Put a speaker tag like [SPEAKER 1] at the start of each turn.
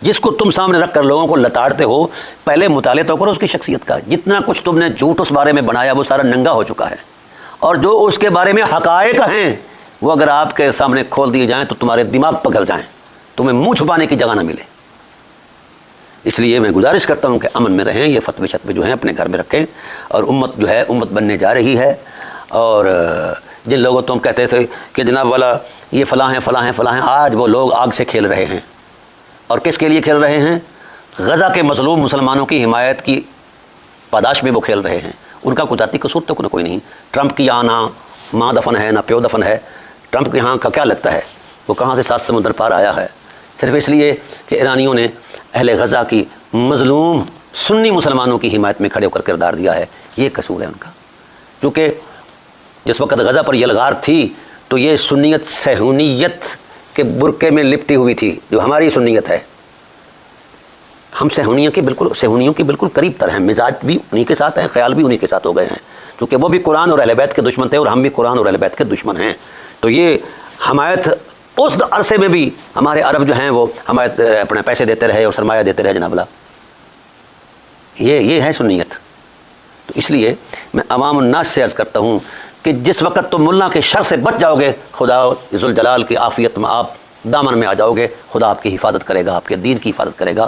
[SPEAKER 1] جس کو تم سامنے رکھ کر لوگوں کو لتاڑتے ہو، پہلے مطالعہ تو کرو اس کی شخصیت کا. جتنا کچھ تم نے جھوٹ اس بارے میں بنایا وہ سارا ننگا ہو چکا ہے، اور جو اس کے بارے میں حقائق ہیں وہ اگر آپ کے سامنے کھول دیے جائیں تو تمہارے دماغ پگھل جائیں، تمہیں منہ چھپانے کی جگہ نہ ملے. اس لیے میں گزارش کرتا ہوں کہ امن میں رہیں، یہ فتوے شتوے جو ہیں اپنے گھر میں رکھیں. اور امت جو ہے امت بننے جا رہی ہے، اور جن لوگوں تم کہتے تھے کہ جناب والا یہ فلاں ہیں فلاں ہیں فلاں ہیں، آج وہ لوگ آگ سے کھیل رہے ہیں. اور کس کے لیے کھیل رہے ہیں؟ غزہ کے مظلوم مسلمانوں کی حمایت کی پاداش میں وہ کھیل رہے ہیں. ان کا کوئی ذاتی قصور تو کوئی نہیں. ٹرمپ کی یہاں نہ ماں دفن ہے نہ پیو دفن ہے. ٹرمپ کے یہاں کا کیا لگتا ہے؟ وہ کہاں سے 7 سمندر پار آیا ہے؟ صرف اس لیے کہ ایرانیوں نے اہل غزہ کی مظلوم سنی مسلمانوں کی حمایت میں کھڑے ہو کر کردار دیا ہے. یہ قصور ہے ان کا. کیونکہ جس وقت غزہ پر یلغار تھی تو یہ سنیت صہیونیت کے برقعے میں لپٹی ہوئی تھی، جو ہماری سنیت ہے. ہم صہیونیوں کے بالکل قریب تر ہیں، مزاج بھی انہی کے ساتھ ہیں، خیال بھی انہی کے ساتھ ہو گئے ہیں، کیونکہ وہ بھی قرآن اور اہل بیت کے دشمن تھے اور ہم بھی قرآن اور اہل بیت کے دشمن ہیں. تو یہ حمایت اس عرصے میں بھی ہمارے عرب جو ہیں وہ حمایت اپنے پیسے دیتے رہے اور سرمایہ دیتے رہے جناب اللہ. یہ ہے سنیت. تو اس لیے میں عوام الناس سے عرض کرتا ہوں کہ جس وقت تم ملا کے شر سے بچ جاؤ گے، خدا ذوالجلال کی عافیت میں آپ دامن میں آ جاؤ گے، خدا آپ کی حفاظت کرے گا، آپ کے دین کی حفاظت کرے گا.